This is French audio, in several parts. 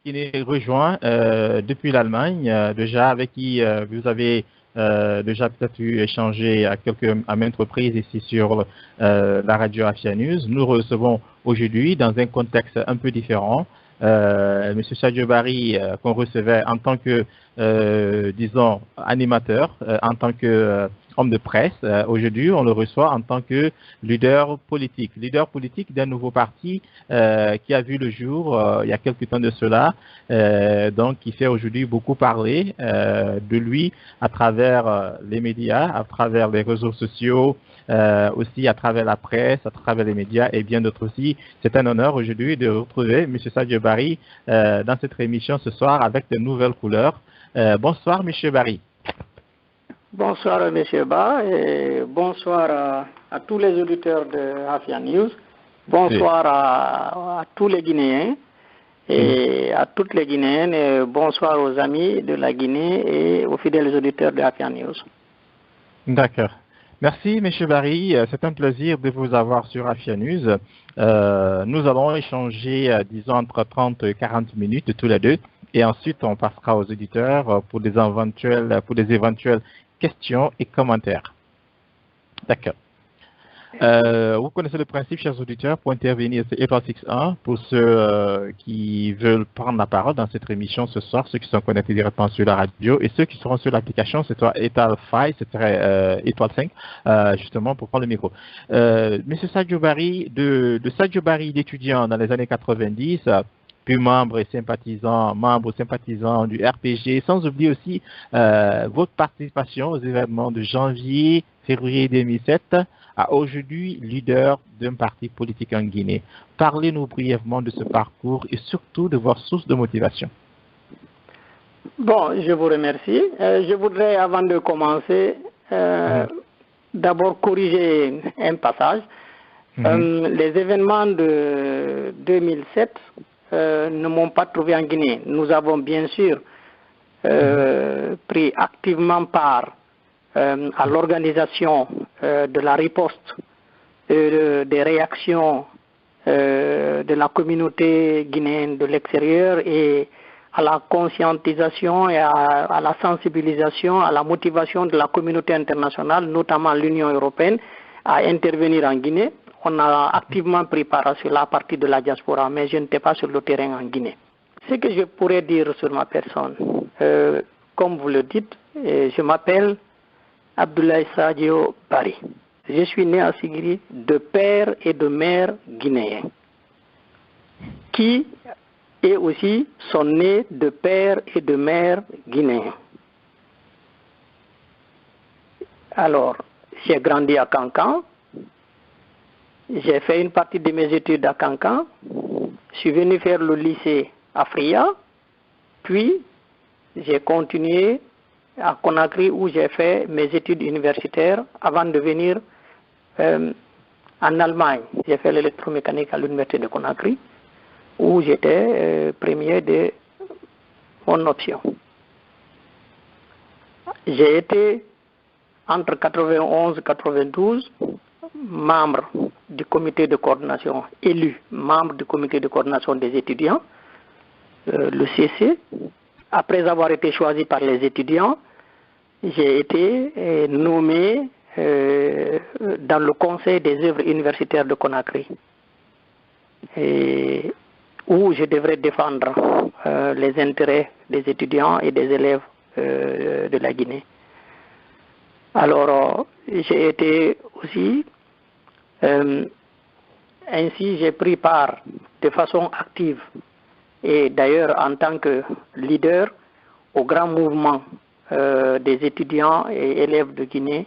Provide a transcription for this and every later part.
qui nous rejoint depuis l'Allemagne, déjà avec qui vous avez déjà peut-être eu échangé à maintes reprises ici sur la radio Afia News. Nous recevons aujourd'hui dans un contexte un peu différent. M. Sadio Barry, qu'on recevait en tant que, disons, animateur, en tant que homme de presse. Aujourd'hui, on le reçoit en tant que leader politique d'un nouveau parti qui a vu le jour il y a quelques temps de cela, donc qui fait aujourd'hui beaucoup parler de lui à travers les médias, à travers les réseaux sociaux, aussi à travers la presse, à travers les médias et bien d'autres aussi. C'est un honneur aujourd'hui de retrouver M. Sadio Barry dans cette émission ce soir avec de nouvelles couleurs. Bonsoir, M. Barry. Bonsoir, M. Ba, et bonsoir à tous les auditeurs de Afia News. Bonsoir à tous les Guinéens et à toutes les Guinéennes. Et bonsoir aux amis de la Guinée et aux fidèles auditeurs de Afia News. D'accord. Merci, M. Barry. C'est un plaisir de vous avoir sur Afia News. Nous allons échanger, disons, entre 30 et 40 minutes tous les deux. Et ensuite, on passera aux auditeurs pour des éventuelles questions et commentaires. D'accord. Vous connaissez le principe, chers auditeurs, pour intervenir, c'est étoile 61 pour ceux qui veulent prendre la parole dans cette émission ce soir, ceux qui sont connectés directement sur la radio et ceux qui seront sur l'application, c'est étoile 5, c'est étoile 5, justement pour prendre le micro. Monsieur Sadio Barry, de Sadio Barry d'étudiant dans les années 90, puis membre sympathisant du RPG, sans oublier aussi votre participation aux événements de janvier, février 2007, à aujourd'hui leader d'un parti politique en Guinée. Parlez-nous brièvement de ce parcours et surtout de votre source de motivation. Bon, je vous remercie. Je voudrais, avant de commencer, d'abord corriger un passage. Les événements de 2007 ne m'ont pas trouvé en Guinée. Nous avons bien sûr pris activement part à l'organisation de la riposte des réactions de la communauté guinéenne de l'extérieur et à la conscientisation et à la sensibilisation, à la motivation de la communauté internationale, notamment l'Union européenne, à intervenir en Guinée. On a activement pris part à cela à partir de la diaspora, mais je n'étais pas sur le terrain en Guinée. Ce que je pourrais dire sur ma personne, comme vous le dites, je m'appelle Abdoulaye Sadio Barry. Je suis né à Sigiri de père et de mère guinéens, qui et aussi sont nés de père et de mère guinéens. Alors, j'ai grandi à Cancan. J'ai fait une partie de mes études à Cancan. Je suis venu faire le lycée à Fria. Puis, j'ai continué à Conakry où j'ai fait mes études universitaires avant de venir en Allemagne. J'ai fait l'électromécanique à l'université de Conakry où j'étais premier de mon option. J'ai été entre 91 et 92 membre du comité de coordination, élu membre du comité de coordination des étudiants, le CC. Après avoir été choisi par les étudiants, j'ai été nommé dans le conseil des œuvres universitaires de Conakry, où je devrais défendre les intérêts des étudiants et des élèves de la Guinée. Alors, j'ai été aussi, ainsi j'ai pris part de façon active et d'ailleurs en tant que leader au grand mouvement des étudiants et élèves de Guinée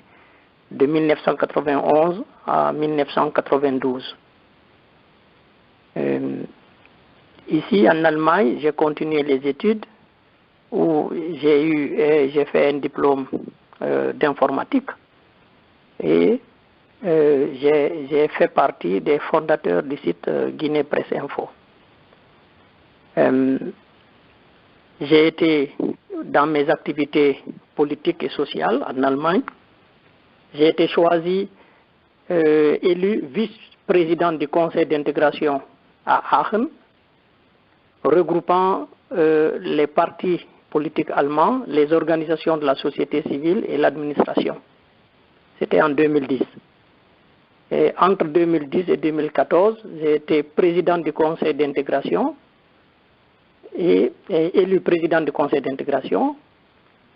de 1991 à 1992. Ici en Allemagne, j'ai continué les études où j'ai fait un diplôme d'informatique et j'ai fait partie des fondateurs du site Guinée Presse Info. J'ai été dans mes activités politiques et sociales en Allemagne. J'ai été choisi, élu vice-président du conseil d'intégration à Aachen, regroupant les partis politiques allemands, les organisations de la société civile et l'administration. C'était en 2010. Et entre 2010 et 2014, j'ai été président du conseil d'intégration et élu président du conseil d'intégration.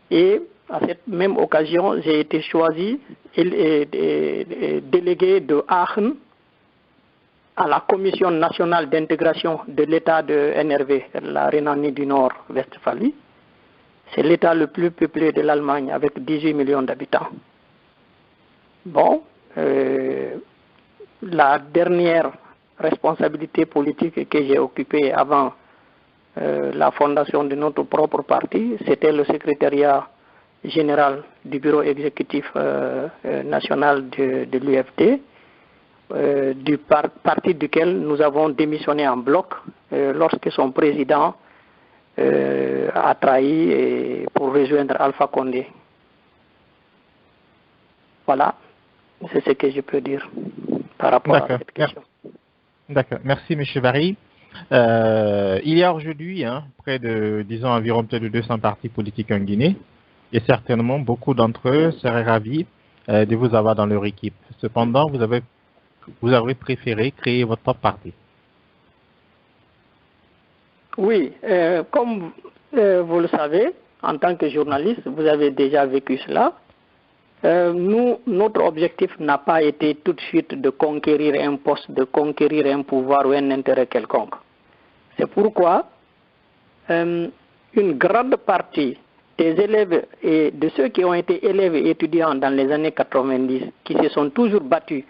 Et à cette même occasion, j'ai été choisi et délégué de Aachen à la Commission nationale d'intégration de l'État de NRW, la Rhénanie du Nord-Westphalie. C'est l'État le plus peuplé de l'Allemagne avec 18 millions d'habitants. Bon, la dernière responsabilité politique que j'ai occupée avant la fondation de notre propre parti, c'était le secrétariat général du bureau exécutif national de l'UFD, du parti duquel nous avons démissionné en bloc lorsque son président a trahi pour rejoindre Alpha Condé. Voilà, c'est ce que je peux dire par rapport à cette question. D'accord, merci M. Barry. Il y a aujourd'hui près de, disons, environ peut-être de 200 partis politiques en Guinée et certainement beaucoup d'entre eux seraient ravis de vous avoir dans leur équipe. Cependant, vous avez préféré créer votre propre parti. Oui, comme vous le savez, en tant que journaliste, vous avez déjà vécu cela. Notre objectif n'a pas été tout de suite de conquérir un poste, de conquérir un pouvoir ou un intérêt quelconque. C'est pourquoi une grande partie des élèves et de ceux qui ont été élèves et étudiants dans les années 90, qui se sont toujours battus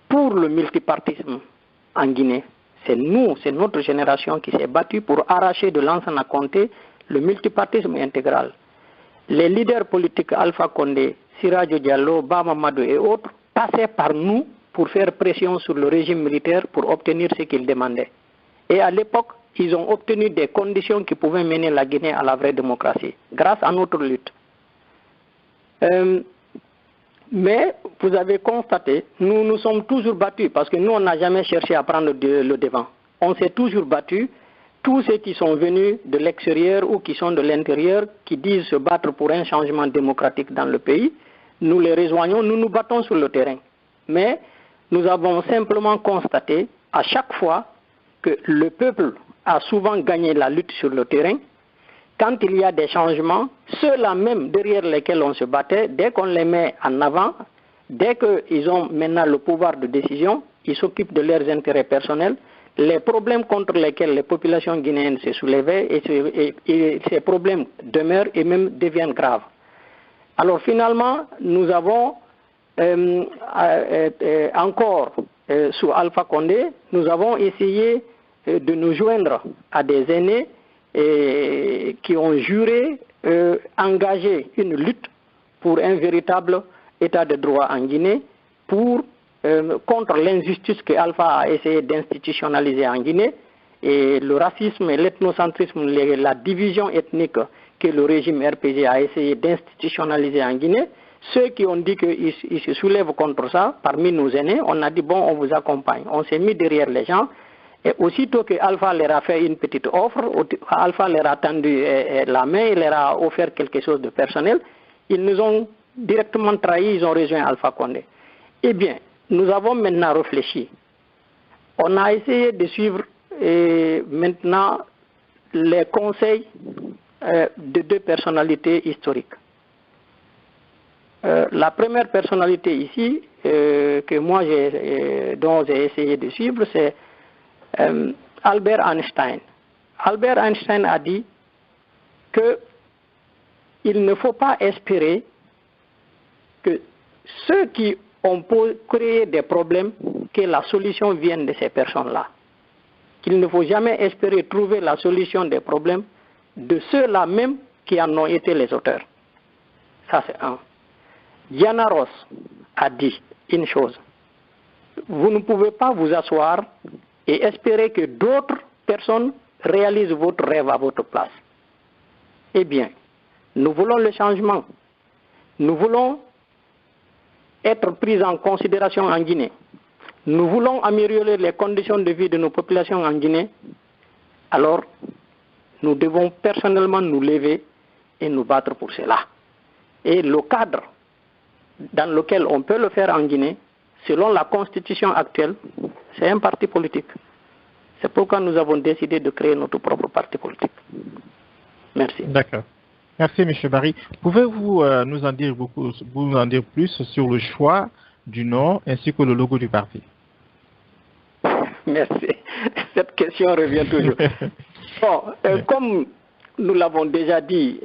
pour le multipartisme en Guinée, c'est notre génération qui s'est battue pour arracher de Lansana Conté le multipartisme intégral. Les leaders politiques Alpha Condé, Sirajo Diallo, Bama Madou et autres passaient par nous pour faire pression sur le régime militaire pour obtenir ce qu'ils demandaient. Et à l'époque, ils ont obtenu des conditions qui pouvaient mener la Guinée à la vraie démocratie, grâce à notre lutte. Mais vous avez constaté, nous nous sommes toujours battus, parce que nous, on n'a jamais cherché à prendre le devant. On s'est toujours battus. Tous ceux qui sont venus de l'extérieur ou qui sont de l'intérieur, qui disent se battre pour un changement démocratique dans le pays, nous les rejoignons, nous nous battons sur le terrain. Mais nous avons simplement constaté à chaque fois que le peuple a souvent gagné la lutte sur le terrain. Quand il y a des changements, ceux-là même derrière lesquels on se battait, dès qu'on les met en avant, dès qu'ils ont maintenant le pouvoir de décision, ils s'occupent de leurs intérêts personnels. Les problèmes contre lesquels les populations guinéennes se soulevaient et ces problèmes demeurent et même deviennent graves. Alors finalement, nous avons encore sous Alpha Condé, nous avons essayé de nous joindre à des aînés qui ont juré engager une lutte pour un véritable état de droit en Guinée, contre l'injustice que Alpha a essayé d'institutionnaliser en Guinée, et le racisme et l'ethnocentrisme, la division ethnique que le régime RPG a essayé d'institutionnaliser en Guinée. Ceux qui ont dit qu'ils se soulèvent contre ça, parmi nos aînés, on a dit bon, on vous accompagne. On s'est mis derrière les gens, et aussitôt que Alpha leur a fait une petite offre, Alpha leur a tendu la main, il leur a offert quelque chose de personnel, ils nous ont directement trahis, ils ont rejoint Alpha Condé. Eh bien, nous avons maintenant réfléchi. On a essayé de suivre maintenant les conseils de deux personnalités historiques. La première personnalité ici, dont j'ai essayé de suivre, c'est Albert Einstein. Albert Einstein a dit qu'il ne faut pas espérer que ceux qui on peut créer des problèmes, que la solution vienne de ces personnes-là. Qu'il ne faut jamais espérer trouver la solution des problèmes de ceux-là même qui en ont été les auteurs. Ça, c'est un. Diana Ross a dit une chose. Vous ne pouvez pas vous asseoir et espérer que d'autres personnes réalisent votre rêve à votre place. Eh bien, nous voulons le changement. Nous voulons être pris en considération en Guinée. Nous voulons améliorer les conditions de vie de nos populations en Guinée. Alors, nous devons personnellement nous lever et nous battre pour cela. Et le cadre dans lequel on peut le faire en Guinée, selon la constitution actuelle, c'est un parti politique. C'est pourquoi nous avons décidé de créer notre propre parti politique. Merci. D'accord. Merci, M. Barry. Pouvez-vous nous en dire plus sur le choix du nom ainsi que le logo du parti? Merci. Cette question revient toujours. Bon, comme nous l'avons déjà dit,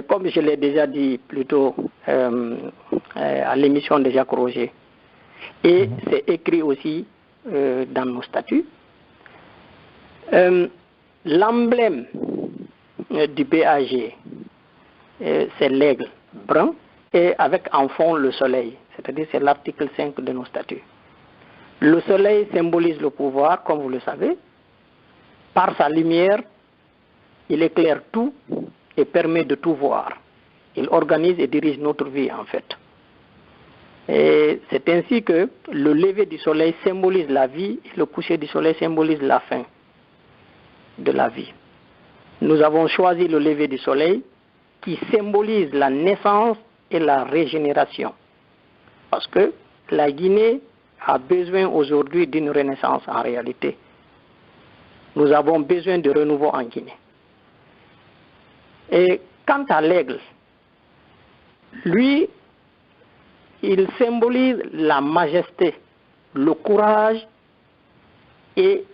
comme je l'ai déjà dit plutôt à l'émission de Jacques Roger, et c'est écrit aussi dans nos statuts, l'emblème du BAG, c'est l'aigle brun, et avec en fond le soleil, c'est-à-dire c'est l'article 5 de nos statuts. Le soleil symbolise le pouvoir, comme vous le savez. Par sa lumière, il éclaire tout et permet de tout voir. Il organise et dirige notre vie, en fait. Et c'est ainsi que le lever du soleil symbolise la vie et le coucher du soleil symbolise la fin de la vie. Nous avons choisi le lever du soleil qui symbolise la naissance et la régénération. Parce que la Guinée a besoin aujourd'hui d'une renaissance en réalité. Nous avons besoin de renouveau en Guinée. Et quant à l'aigle, lui, il symbolise la majesté, le courage et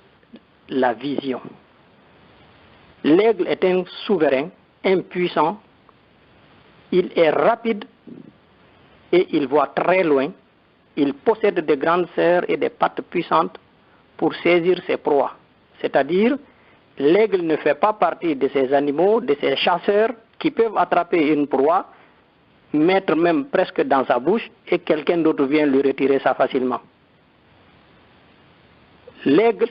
la vision. L'aigle est un souverain, impuissant, il est rapide et il voit très loin. Il possède de grandes serres et des pattes puissantes pour saisir ses proies. C'est-à-dire, l'aigle ne fait pas partie de ces animaux, de ces chasseurs qui peuvent attraper une proie, mettre même presque dans sa bouche et quelqu'un d'autre vient lui retirer ça facilement. L'aigle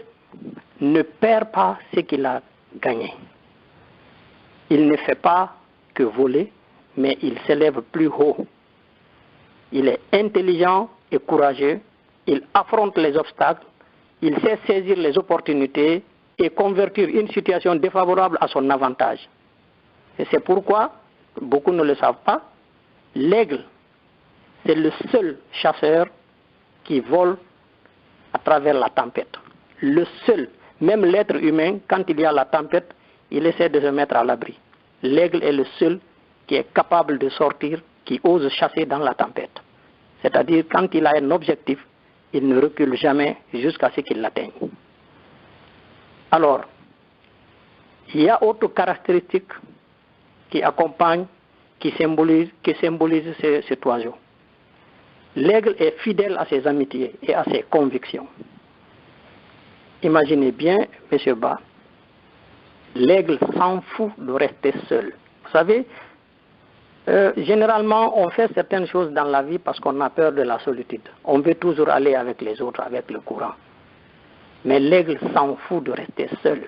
ne perd pas ce qu'il a gagné. Il ne fait pas que voler, mais il s'élève plus haut. Il est intelligent et courageux, il affronte les obstacles, il sait saisir les opportunités et convertir une situation défavorable à son avantage. Et c'est pourquoi, beaucoup ne le savent pas, l'aigle, c'est le seul chasseur qui vole à travers la tempête. Le seul, même l'être humain, quand il y a la tempête, il essaie de se mettre à l'abri. L'aigle est le seul qui est capable de sortir, qui ose chasser dans la tempête. C'est-à-dire, quand il a un objectif, il ne recule jamais jusqu'à ce qu'il l'atteigne. Alors, il y a autre caractéristique qui accompagne, qui symbolise cet oiseau. L'aigle est fidèle à ses amitiés et à ses convictions. Imaginez bien, M. Ba, l'aigle s'en fout de rester seul. Vous savez, généralement, on fait certaines choses dans la vie parce qu'on a peur de la solitude. On veut toujours aller avec les autres, avec le courant. Mais l'aigle s'en fout de rester seul.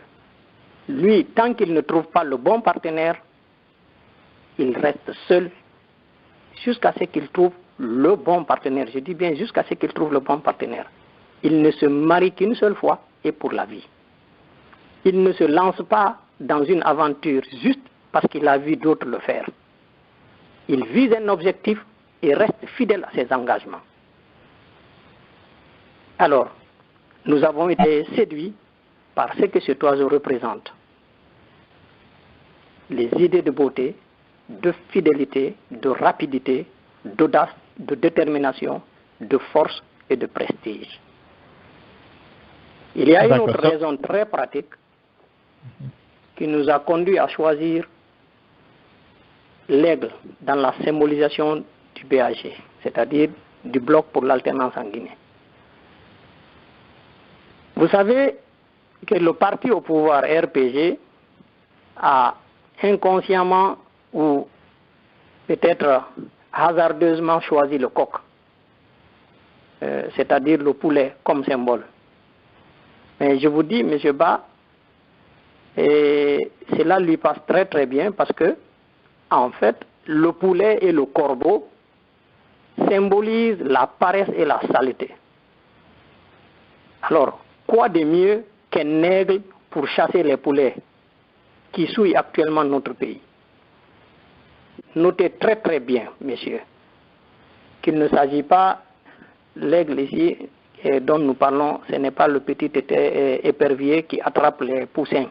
Lui, tant qu'il ne trouve pas le bon partenaire, il reste seul jusqu'à ce qu'il trouve le bon partenaire. Je dis bien jusqu'à ce qu'il trouve le bon partenaire. Il ne se marie qu'une seule fois et pour la vie. Il ne se lance pas dans une aventure juste parce qu'il a vu d'autres le faire. Il vise un objectif et reste fidèle à ses engagements. Alors, nous avons été séduits par ce que cet oiseau représente. Les idées de beauté, de fidélité, de rapidité, d'audace, de détermination, de force et de prestige. Il y a une autre raison très pratique qui nous a conduit à choisir l'aigle dans la symbolisation du BAG, c'est-à-dire du Bloc pour l'alternance en Guinée. Vous savez que le parti au pouvoir RPG a inconsciemment ou peut-être hasardeusement choisi le coq, c'est-à-dire le poulet comme symbole. Mais je vous dis, M. Ba, cela lui passe très très bien parce que, en fait, le poulet et le corbeau symbolisent la paresse et la saleté. Alors, quoi de mieux qu'un aigle pour chasser les poulets qui souillent actuellement notre pays. Notez très très bien, messieurs, qu'il ne s'agit pas, l'aigle ici dont nous parlons, ce n'est pas le petit épervier qui attrape les poussins,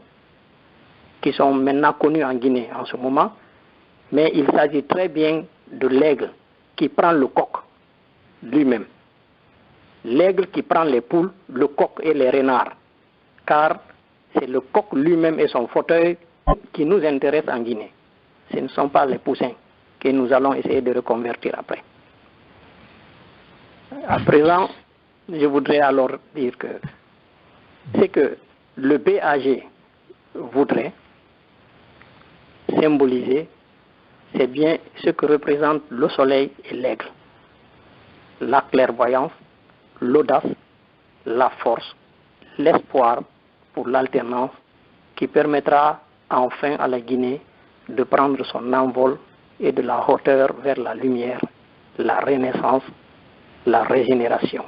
qui sont maintenant connus en Guinée en ce moment, mais il s'agit très bien de l'aigle qui prend le coq lui-même. L'aigle qui prend les poules, le coq et les renards, car c'est le coq lui-même et son fauteuil qui nous intéressent en Guinée. Ce ne sont pas les poussins que nous allons essayer de reconvertir après. À présent, je voudrais alors dire que ce que le BAG voudrait symboliser, c'est bien ce que représentent le soleil et l'aigle. La clairvoyance, l'audace, la force, l'espoir pour l'alternance qui permettra enfin à la Guinée de prendre son envol et de la hauteur vers la lumière, la renaissance, la régénération.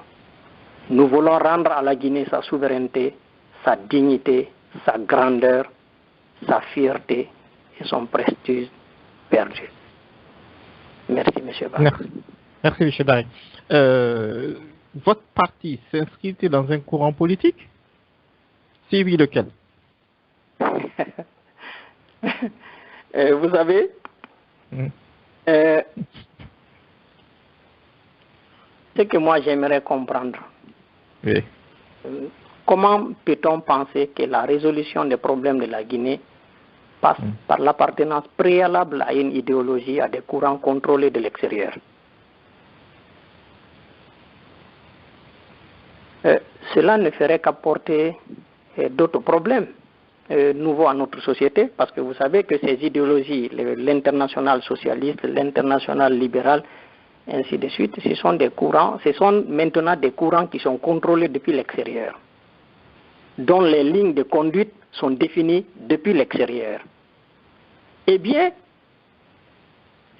Nous voulons rendre à la Guinée sa souveraineté, sa dignité, sa grandeur, sa fierté et son prestige perdu. Merci, M. Barry. Merci, M. Barry. Votre parti s'inscrit dans un courant politique? Si oui, lequel? Vous savez, ce que moi j'aimerais comprendre, oui. Comment peut-on penser que la résolution des problèmes de la Guinée passe par l'appartenance préalable à une idéologie, à des courants contrôlés de l'extérieur? Cela ne ferait qu'apporter d'autres problèmes nouveaux à notre société, parce que vous savez que ces idéologies, l'international socialiste, l'international libéral, ainsi de suite, ce sont des courants, ce sont maintenant des courants qui sont contrôlés depuis l'extérieur, dont les lignes de conduite sont définies depuis l'extérieur. Eh bien,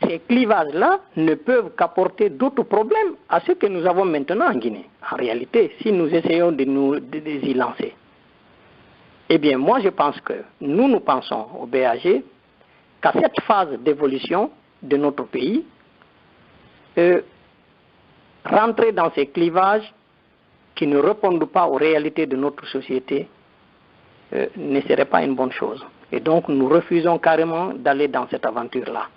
ces clivages-là ne peuvent qu'apporter d'autres problèmes à ce que nous avons maintenant en Guinée. En réalité, si nous essayons de nous y lancer. Eh bien, moi, je pense que nous pensons au BAG qu'à cette phase d'évolution de notre pays, rentrer dans ces clivages qui ne répondent pas aux réalités de notre société ne serait pas une bonne chose. Et donc, nous refusons carrément d'aller dans cette aventure-là.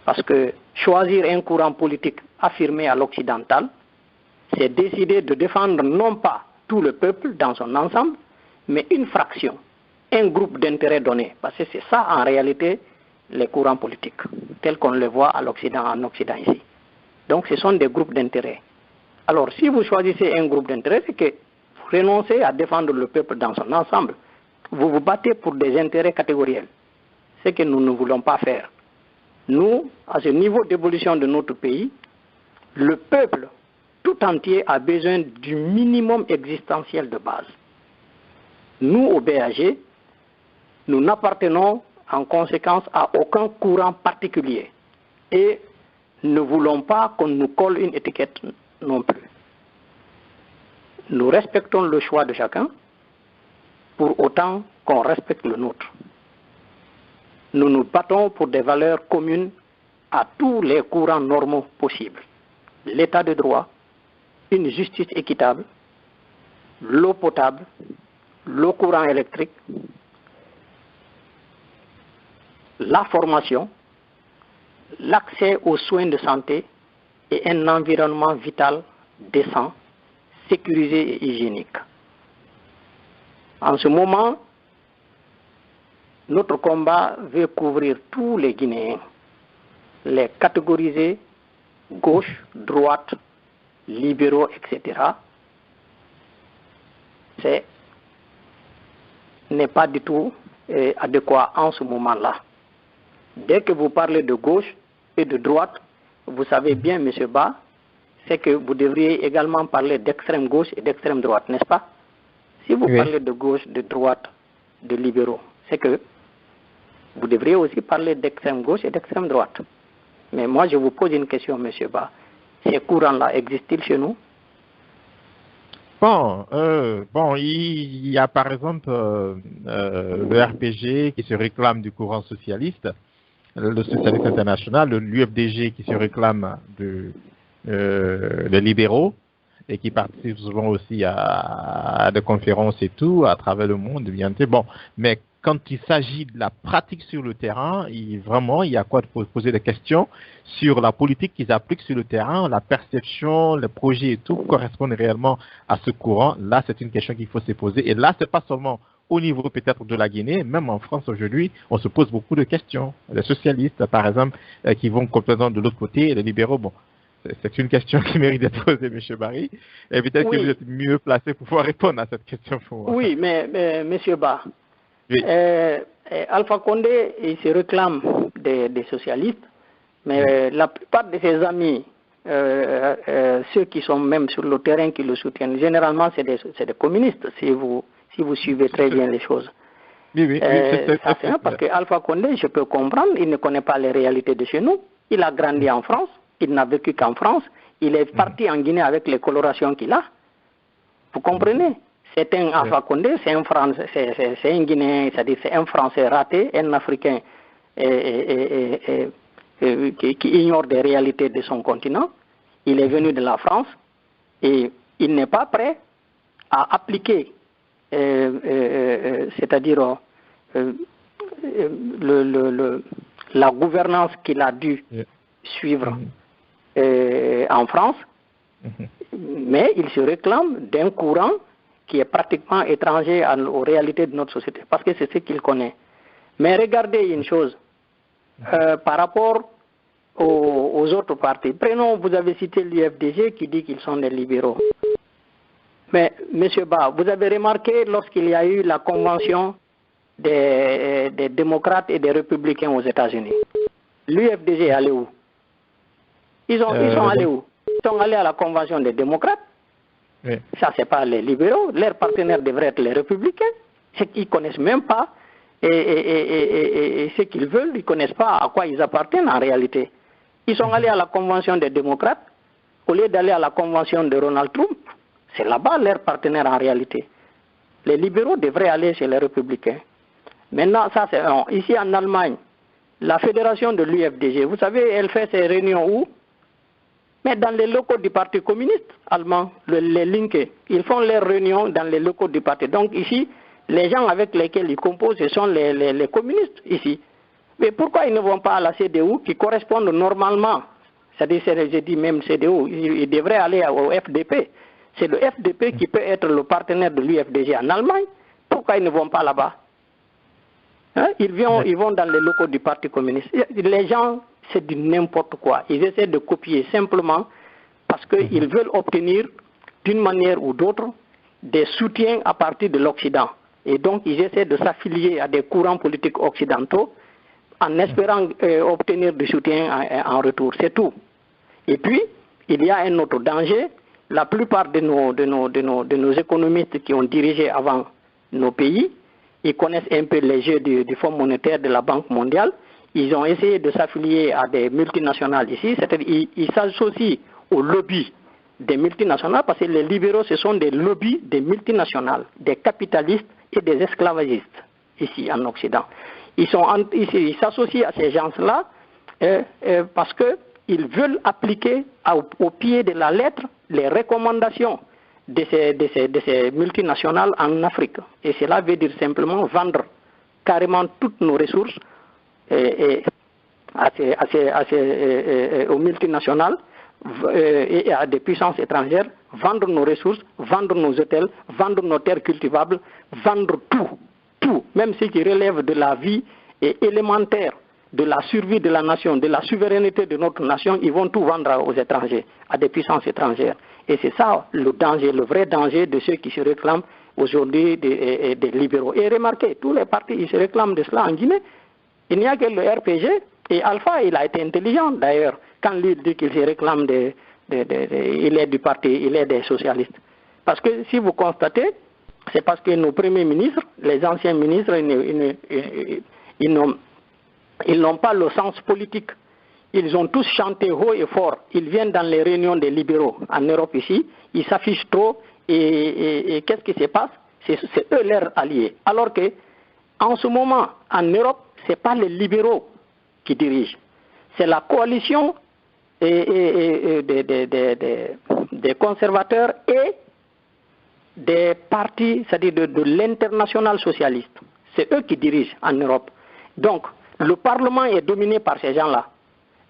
Parce que choisir un courant politique affirmé à l'occidental, c'est décider de défendre non pas tout le peuple dans son ensemble, mais une fraction, un groupe d'intérêts donné. Parce que c'est ça en réalité les courants politiques, tels qu'on les voit à l'Occident, en Occident ici. Donc ce sont des groupes d'intérêts. Alors si vous choisissez un groupe d'intérêts, c'est que vous renoncez à défendre le peuple dans son ensemble. Vous vous battez pour des intérêts catégoriels. Ce que nous ne voulons pas faire. Nous, à ce niveau d'évolution de notre pays, le peuple tout entier a besoin du minimum existentiel de base. Nous, au BAG, nous n'appartenons en conséquence à aucun courant particulier et ne voulons pas qu'on nous colle une étiquette non plus. Nous respectons le choix de chacun pour autant qu'on respecte le nôtre. Nous nous battons pour des valeurs communes à tous les courants normaux possibles. L'état de droit, une justice équitable, l'eau potable, l'eau courant électrique, la formation, l'accès aux soins de santé et un environnement vital, décent, sécurisé et hygiénique. En ce moment, notre combat veut couvrir tous les Guinéens, les catégoriser gauche, droite, libéraux, etc. Ce n'est pas du tout adéquat en ce moment-là. Dès que vous parlez de gauche et de droite, vous savez bien, M. Ba, c'est que vous devriez également parler d'extrême gauche et d'extrême droite, n'est-ce pas? Si vous parlez de gauche, de droite, de libéraux, c'est que vous devriez aussi parler d'extrême gauche et d'extrême droite. Mais moi, je vous pose une question, M. Ba. Ces courants-là existent-ils chez nous? Bon, il y a par exemple le RPG qui se réclame du courant socialiste, le socialiste international, l'UFDG qui se réclame des libéraux et qui participe souvent aussi à des conférences et tout à travers le monde, bien sûr. Bon, mais quand il s'agit de la pratique sur le terrain, vraiment, il y a quoi de poser des questions sur la politique qu'ils appliquent sur le terrain, la perception, les projets et tout correspondent réellement à ce courant. Là, c'est une question qu'il faut se poser. Et là, c'est pas seulement au niveau peut-être de la Guinée, même en France aujourd'hui, on se pose beaucoup de questions. Les socialistes, par exemple, qui vont complètement de l'autre côté, les libéraux, bon, c'est une question qui mérite d'être posée, M. Barry. Et peut-être que vous êtes mieux placé pour pouvoir répondre à cette question pour moi. Oui, mais M. Ba, oui. Alpha Condé, il se réclame des socialistes, mais la plupart de ses amis, ceux qui sont même sur le terrain qui le soutiennent, généralement c'est des communistes, si vous suivez très bien les choses. Oui, ça fait, parce que Alpha Condé, je peux comprendre, il ne connaît pas les réalités de chez nous. Il a grandi en France, il n'a vécu qu'en France, il est parti en Guinée avec les colorations qu'il a. Vous comprenez? C'est un Alpha Condé, c'est un Français, c'est un Guinéen, c'est-à-dire c'est un Français raté, un Africain qui ignore des réalités de son continent. Il est venu de la France et il n'est pas prêt à appliquer, c'est-à-dire la gouvernance qu'il a dû suivre en France, mais il se réclame d'un courant qui est pratiquement étranger aux réalités de notre société, parce que c'est ce qu'il connaît. Mais regardez une chose, par rapport aux autres partis. Prenons, vous avez cité l'UFDG qui dit qu'ils sont des libéraux. Mais, M. Ba, vous avez remarqué lorsqu'il y a eu la convention des démocrates et des républicains aux États-Unis, l'UFDG est allé où? Ils sont allés où? Ils sont allés à la convention des démocrates. Oui. Ça, c'est pas les libéraux. Leurs partenaires devraient être les républicains. C'est qu'ils ne connaissent même pas et ce qu'ils veulent, ils ne connaissent pas à quoi ils appartiennent en réalité. Ils sont allés à la convention des démocrates au lieu d'aller à la convention de Donald Trump. C'est là-bas leurs partenaires en réalité. Les libéraux devraient aller chez les républicains. Maintenant, ça c'est ici en Allemagne, la fédération de l'UFDG, vous savez, elle fait ses réunions où? Mais dans les locaux du Parti communiste allemand, les Linke, ils font leurs réunions dans les locaux du parti. Donc ici, les gens avec lesquels ils composent, ce sont les communistes ici. Mais pourquoi ils ne vont pas à la CDU qui correspondent normalement? C'est-à-dire, je dis même CDU, ils devraient aller au FDP. C'est le FDP qui peut être le partenaire de l'UFDG en Allemagne. Pourquoi ils ne vont pas là-bas? Hein? Ils vont dans les locaux du Parti communiste. Les gens, c'est du n'importe quoi. Ils essaient de copier simplement parce qu'ils veulent obtenir, d'une manière ou d'autre, des soutiens à partir de l'Occident. Et donc, ils essaient de s'affilier à des courants politiques occidentaux en espérant obtenir du soutien en retour. C'est tout. Et puis, il y a un autre danger. La plupart de nos économistes qui ont dirigé avant nos pays, ils connaissent un peu les jeux du Fonds monétaire de la Banque mondiale. Ils ont essayé de s'affilier à des multinationales ici, c'est-à-dire ils s'associent au lobby des multinationales parce que les libéraux, ce sont des lobbies des multinationales, des capitalistes et des esclavagistes ici en Occident. Ils s'associent à ces gens-là parce qu'ils veulent appliquer au pied de la lettre les recommandations de ces multinationales en Afrique. Et cela veut dire simplement vendre carrément toutes nos ressources aux multinationales et à des puissances étrangères, vendre nos ressources, vendre nos hôtels, vendre nos terres cultivables, vendre tout, même ce qui relève de la vie élémentaire, de la survie de la nation, de la souveraineté de notre nation, ils vont tout vendre aux étrangers, à des puissances étrangères. Et c'est ça le danger, le vrai danger de ceux qui se réclament aujourd'hui des libéraux. Et remarquez, tous les partis, ils se réclament de cela en Guinée. Il n'y a que le RPG et Alpha, il a été intelligent d'ailleurs, quand lui dit qu'il se réclame il est du parti, il est des socialistes. Parce que si vous constatez, c'est parce que nos premiers ministres, les anciens ministres, ils n'ont pas le sens politique. ils ont tous chanté haut et fort. Ils viennent dans les réunions des libéraux en Europe ici, ils s'affichent trop et qu'est-ce qui se passe? C'est eux leurs alliés. Alors que en ce moment, en Europe, ce n'est pas les libéraux qui dirigent. C'est la coalition des conservateurs et des partis, c'est-à-dire de l'international socialiste. C'est eux qui dirigent en Europe. Donc, le Parlement est dominé par ces gens-là.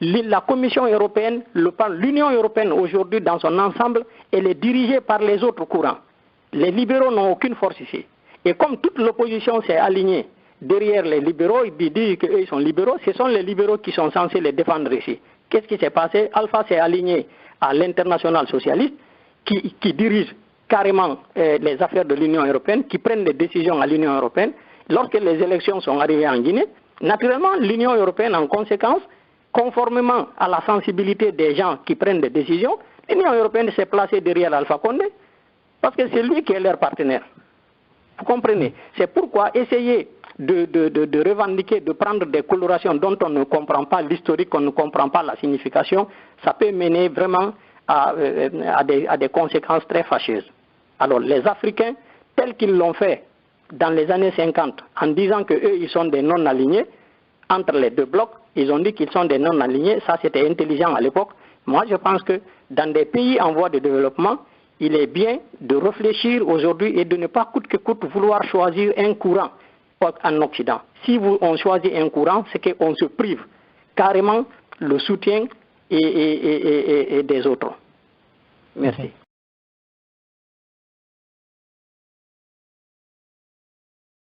La Commission européenne, l'Union européenne aujourd'hui dans son ensemble, elle est dirigée par les autres courants. Les libéraux n'ont aucune force ici. Et comme toute l'opposition s'est alignée derrière les libéraux, ils disent qu'eux sont libéraux, ce sont les libéraux qui sont censés les défendre ici. Qu'est-ce qui s'est passé? Alpha s'est aligné à l'international socialiste qui dirige carrément les affaires de l'Union européenne, qui prennent des décisions à l'Union européenne. Lorsque les élections sont arrivées en Guinée, naturellement, l'Union européenne, en conséquence, conformément à la sensibilité des gens qui prennent des décisions, l'Union européenne s'est placée derrière Alpha Condé, parce que c'est lui qui est leur partenaire. Vous comprenez? C'est pourquoi essayer de revendiquer, de prendre des colorations dont on ne comprend pas l'historique, on ne comprend pas la signification, ça peut mener vraiment à des conséquences très fâcheuses. Alors les Africains, tels qu'ils l'ont fait dans les années 50, en disant qu'eux, ils sont des non-alignés, entre les deux blocs, ils ont dit qu'ils sont des non-alignés, ça c'était intelligent à l'époque. Moi je pense que dans des pays en voie de développement, il est bien de réfléchir aujourd'hui et de ne pas coûte que coûte vouloir choisir un courant en Occident. Si on choisit un courant, c'est qu'on se prive carrément le soutien et des autres. Merci.